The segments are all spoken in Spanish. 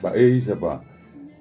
Ba'éichapa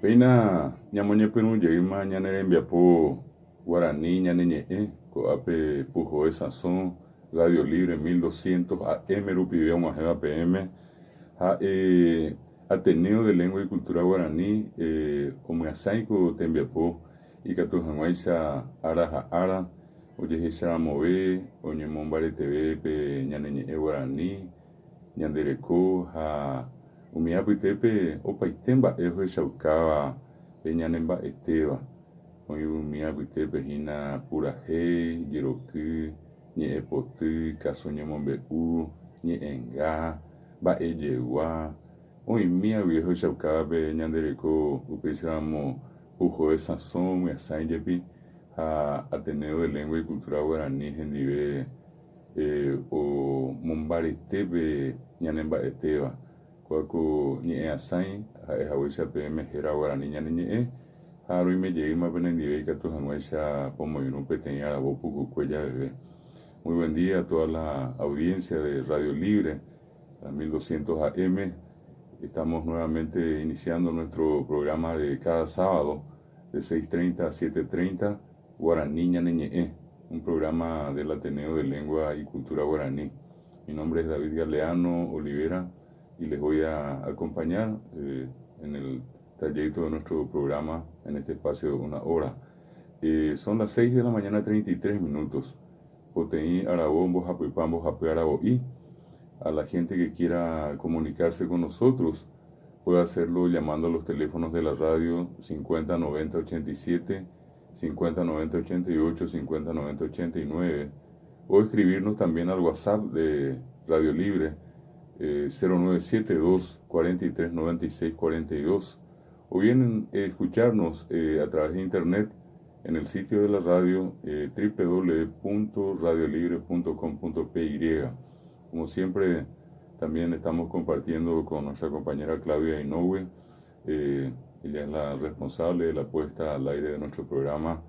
péina ñamoñepyrũjeýma ñane rembiapo Guarani ñaneñe'ẽ ko'ápe Pujoe Sazón Radio Libre 1200 AM rupive og̃uahẽva PM ha'e Ateneo de Lengua y Cultura Guarani omyasãiko tembiapo ikatu hag̃uáicha ára ha ára ojehecharamove oñemombaretevépe ñaneñe'ẽ Guarani ñandereko ha umi apytépe opaite mba'e ohechaukáva pe ñanemba'etéva oĩ umi apytépe hína purahéi, jeroky, ñe'ẽpoty, káso ñemombe'u, ñe'ẽnga, mba'ejegua oĩmíagui ohechaukávape ñandereko upéicharamo Pujoe Sazón omyasãijepi ha Ateneo de Lengua y Cultura Guarani hendive omombaretépe ñanemba'etéva kuako ñe'ẽ asãi ha'ehaguéicha PM héra Guarani ñaneñe'ẽ ha roimejeýma penendive ikatu hag̃uáicha pomoirũ peteĩ aravo pukukue javeve. Muy buen día a toda la audiencia de Radio Libre, a 1200 AM. Estamos nuevamente iniciando nuestro programa de cada sábado de 6:30 a 7:30, Guaraní ñaneñe'ẽ, un programa del Ateneo de Lengua y Cultura Guaraní. Mi nombre es David Galeano Olivera y les voy a acompañar en el trayecto de nuestro programa en este espacio de una hora. Son las 6 de la mañana, 33 minutos. Poteí Arabombo, Japuipambo, Jape Araboí. A la gente que quiera comunicarse con nosotros puede hacerlo llamando a los teléfonos de la radio 50 90 87, 50 90 88, 50 90 89 o escribirnos también al WhatsApp de Radio Libre 0972 43 96 42 o bien escucharnos a través de internet en el sitio de la radio www.radiolibre.com.py. Como siempre, también estamos compartiendo con nuestra compañera Claudia Inoue. Ella es la responsable de la puesta al aire de nuestro programa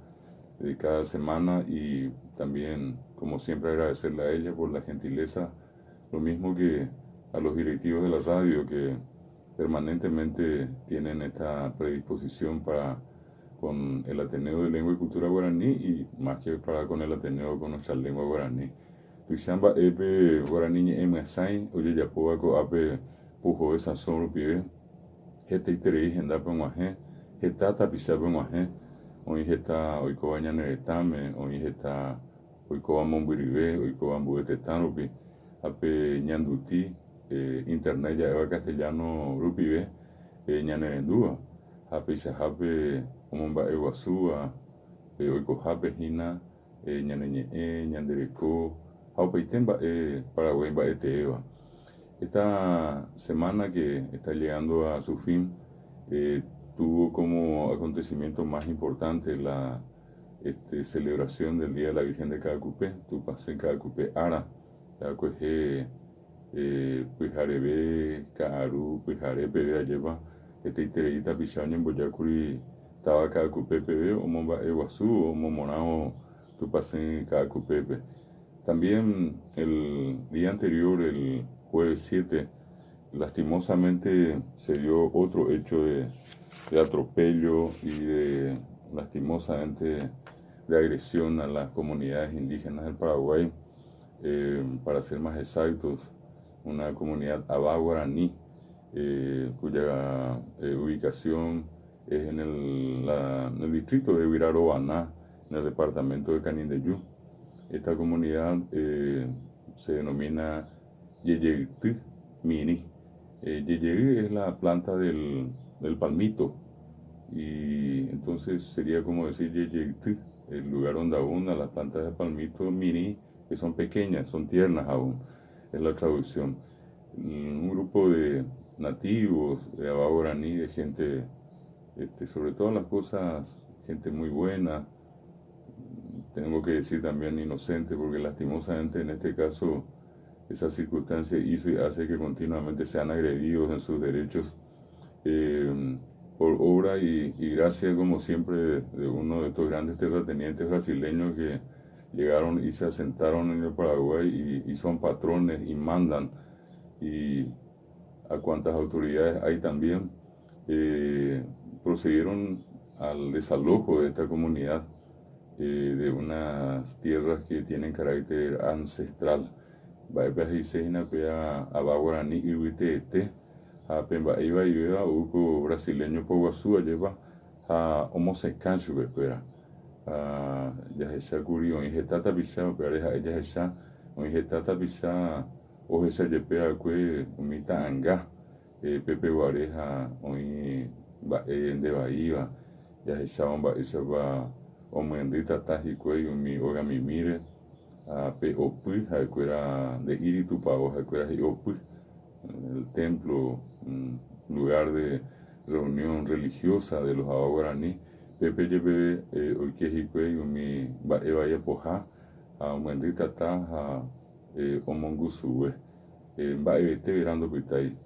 de cada semana y también, como siempre, agradecerle a ella por la gentileza, lo mismo que a los directivos de la radio que permanentemente tienen esta predisposición para con el Ateneo de Lengua y Cultura Guaraní y más que para con el Ateneo con nuestra lengua guaraní. Tuixamba epe Guaraní ñe'ẽmyasãi ojejapóvako ápe Pujoe Sazón rupive heta iterei hendápe og̃uahẽ heta tapichápe og̃uahẽ oĩ heta oikóva ñane retãme oĩ heta oikóva mombyryve oikóva mbu'e tetã rupi ápe ñanduti internet ja'éva castellano rupive ñanerendúva ha peichahápe omomba'eguasúva oikohápe hína ñaneñe'ẽ ñandereko ha opaite mba'e Paraguay mba'etevéva. Esta semana que está llegando a su fin tuvo como acontecimiento más importante la celebración del Día de la Virgen de Caacupé, Tupacén Caacupé Ara, Cacuejé, Puijarebe, Caaru, Puijarepe, Ayeva, itereíta pichaña en Boyacuri, estaba Caacupé, Omomba Eguazú, Omomorao, Tupacén Caacupé. También el día anterior, el jueves 7, lastimosamente se dio otro hecho de atropello y lastimosamente de agresión a las comunidades indígenas del Paraguay, para ser más exactos, una comunidad Abá Guaraní, cuya ubicación es en el distrito de Huirarobaná, en el departamento de Canindeyú. Esta comunidad se denomina Yeyegtí Mini. Yeyegtí es la planta del palmito, y entonces sería como decir Yeyegtí, el lugar donde abundan las plantas de palmito mini, que son pequeñas, son tiernas aún, es la traducción. Un grupo de nativos de Abá Guaraní, de gente, sobre todas las cosas, gente muy buena, tengo que decir también inocente, porque lastimosamente en este caso esa circunstancia hizo y hace que continuamente sean agredidos en sus derechos por obra y gracias, como siempre, de uno de estos grandes terratenientes brasileños que llegaron y se asentaron en el Paraguay y son patrones y mandan y a cuantas autoridades hay también, procedieron al desalojo de esta comunidad, de unas tierras que tienen carácter ancestral. Baepa Hiseina pea Abaguarani Iwiteete, a Pemba Iba Iba, Uco brasileño Poguazú, lleva a Homosexcancho, Bepera. Ya esa curio, y jetata pisa, pero ella esa, o jetata pisa, o esa yepea que umita anga, Pepe Guareja, o de Bahía, ya esa bomba, esa va, o mendita tajicue, mi oga mi mire, a pe opui, a cuera de Iritupao, a cuera y opui, el templo, un lugar de reunión religiosa de los guaraní. Pepe lleve oikejikwe yumi vaya poja a mendita taja omongusue vete virando pitai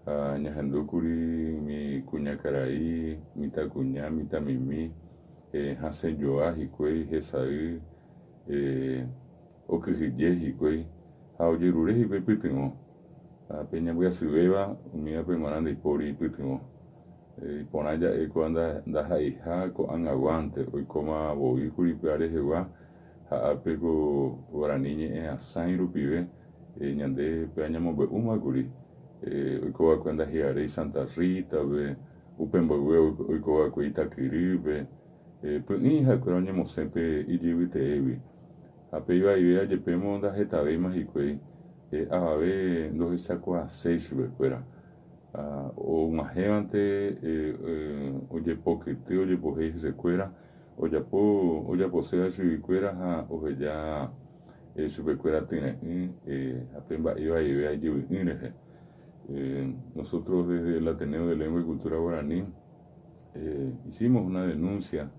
a ñahandukuri mi cuña caraí mita cuña mita mimi hasen yoa hikwe hesai okijije hikwe a oyerure hipe pitimo a peña voy a subeba umia permanente y por y pitimo por allá cuando da hija con aguante hoy como voy curipeare jewa a apego guaraniñe a Sainru pibe ñande peñamo be uma curi hoy como cuando hiare Santa Rita be upembo hoy como cuita kiribe pues hija cuando ñamo sempre y jibite evi apeiva idea yepemo da jetabe más y cuei a ver dos saco a seis fuera o majevante oye poquete oye poje se cuera oya posea su cuera o ya su cuera tiene apemba iba y vea nosotros desde el Ateneo de Lengua y Cultura Guaraní hicimos una denuncia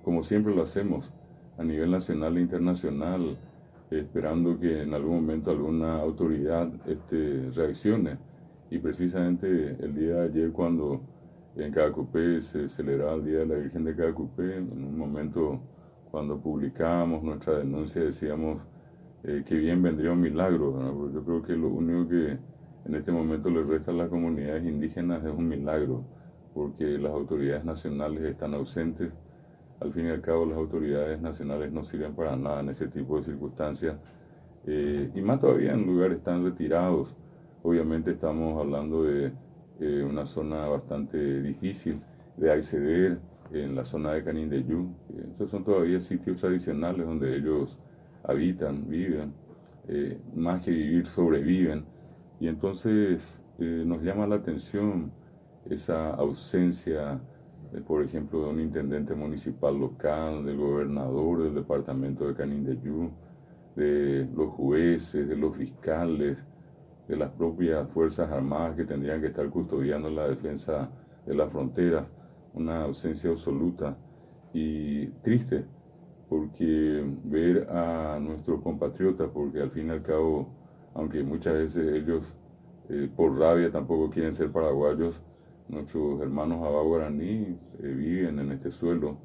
como siempre lo hacemos a nivel nacional e internacional, esperando que en algún momento alguna autoridad reaccione. Y precisamente el día de ayer, cuando en Caacupé se celebraba el Día de la Virgen de Caacupé, en un momento cuando publicábamos nuestra denuncia decíamos que bien vendría un milagro, ¿no? Yo creo que lo único que en este momento le resta a las comunidades indígenas es un milagro, porque las autoridades nacionales están ausentes. Al fin y al cabo, las autoridades nacionales no sirven para nada en este tipo de circunstancias, y más todavía en lugares tan retirados. Obviamente estamos hablando de una zona bastante difícil de acceder, en la zona de Canindeyú. Estos son todavía sitios tradicionales donde ellos habitan, viven, más que vivir, sobreviven. Y entonces nos llama la atención esa ausencia, por ejemplo, de un intendente municipal local, del gobernador del departamento de Canindeyú, de los jueces, de los fiscales, de las propias Fuerzas Armadas que tendrían que estar custodiando la defensa de las fronteras. Una ausencia absoluta y triste, porque ver a nuestros compatriotas, porque al fin y al cabo, aunque muchas veces ellos por rabia tampoco quieren ser paraguayos, nuestros hermanos abaguaraní viven en este suelo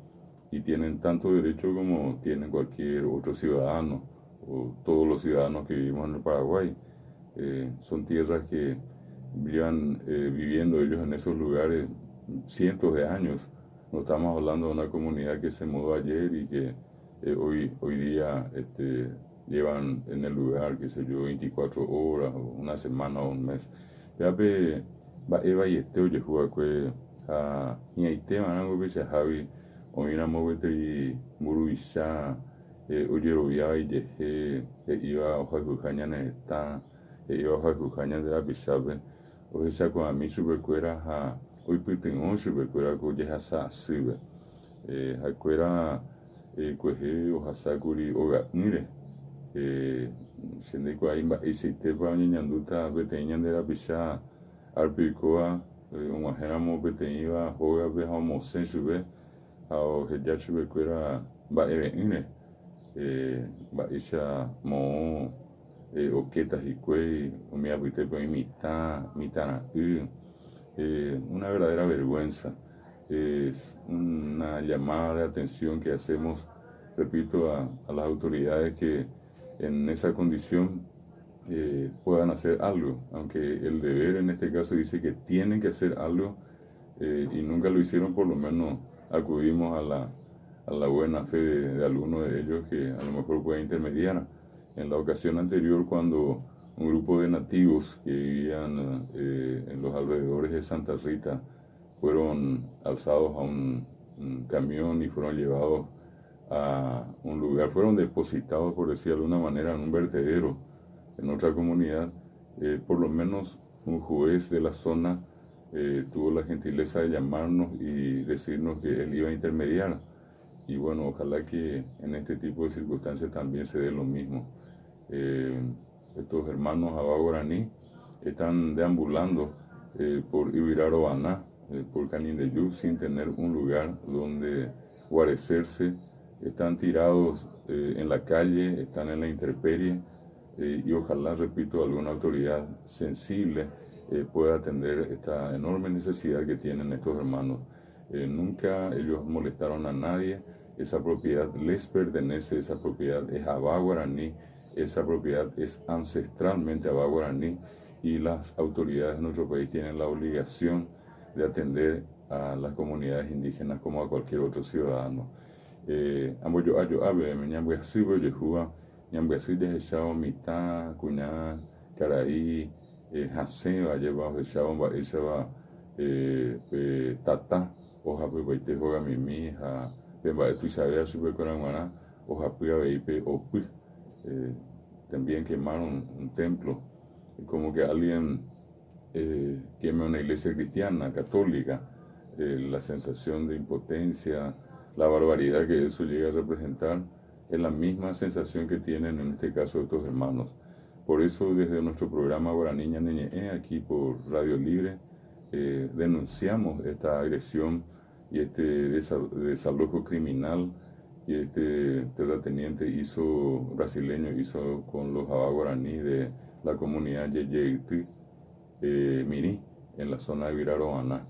y tienen tanto derecho como tienen cualquier otro ciudadano o todos los ciudadanos que vivimos en el Paraguay. Son tierras que llevan viviendo ellos en esos lugares cientos de años. No estamos hablando de una comunidad que se mudó ayer y que hoy día llevan en el lugar, qué sé yo, 24 horas, o una semana o un mes. Peape, va Eva y oye juega que y ahí te van a ver si Javi o mira movete muruisha oye robia y iba a hoja cujaña neta iba a hoja cujaña de la pisabe o esa con a mí sube cuera hoy pitin sube cuera con ya sa sube cuera cueje o hasakuri o mire siendo que ahí va y si te va ñanduta beteña de la pisa arpicoa un ajeno beteñiva joga be homo sensube a o ya sube cuera va ine va isha mo oquetas y cuey o mi habite por mitana una verdadera vergüenza. Es una llamada de atención que hacemos, repito, a las autoridades que en esa condición puedan hacer algo, aunque el deber en este caso dice que tienen que hacer algo y nunca lo hicieron, por lo menos acudimos a la buena fe de alguno de ellos que a lo mejor puede intermediar. En la ocasión anterior, cuando un grupo de nativos que vivían en los alrededores de Santa Rita fueron alzados a un camión y fueron llevados a un lugar, fueron depositados, por decir de alguna manera, en un vertedero en otra comunidad, por lo menos un juez de la zona tuvo la gentileza de llamarnos y decirnos que él iba a intermediar. Y bueno, ojalá que en este tipo de circunstancias también se dé lo mismo. Estos hermanos abá-guaraní están deambulando por Ibiraro-Baná, por Canindeyú, sin tener un lugar donde guarecerse. Están tirados en la calle, están en la intemperie, y ojalá, repito, alguna autoridad sensible pueda atender esta enorme necesidad que tienen estos hermanos. Nunca ellos molestaron a nadie, esa propiedad les pertenece, esa propiedad es abá-guaraní, esa propiedad es ancestralmente abá-guaraní y las autoridades de nuestro país tienen la obligación de atender a las comunidades indígenas como a cualquier otro ciudadano. Amboyo ayo abe, ñambe asibo yehua, ñambe así de echado mitad, cuñá, caraí, Hasén va llevado echado, va echaba tata, oja pe baite joga mimi, ja, pe va tu sabía super coramana, oja pe abeipe opu. También quemaron un templo, como que alguien queme una iglesia cristiana, católica, la sensación de impotencia, la barbaridad que eso llega a representar, es la misma sensación que tienen en este caso estos hermanos. Por eso desde nuestro programa Guaraní Ñañeñe, aquí por Radio Libre, denunciamos esta agresión y este desalojo criminal y este terrateniente brasileño hizo con los abá-guaraní de la comunidad Yeyeiti Mirí, en la zona de Viraro-Baná.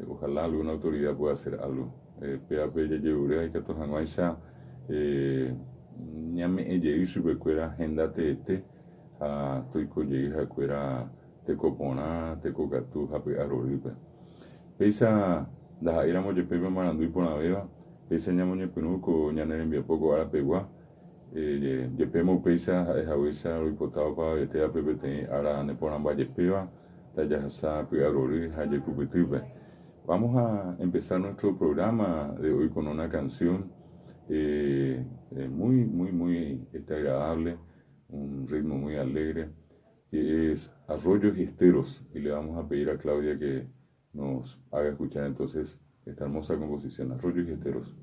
Ojalá alguna autoridad pueda hacer algo. PAP Yeyeure, que todos anguaisa, ñame eye subecuera agenda tete, a toico yeija cuera tecopona, tecocatu, jape aroripe. Pesa da ira moyepepe marandui por la beba, pesa ñamoñepenuco, ñanerembia poco ara pegua. Yepemo pesa jawesa ripotado para este APPT ara neporamba yepeva, tayasa pegarori, hayecupetipe. Vamos a empezar nuestro programa de hoy con una canción muy agradable, un ritmo muy alegre, que es Arroyos y Esteros, y le vamos a pedir a Claudia que nos haga escuchar entonces esta hermosa composición, Arroyos y Esteros.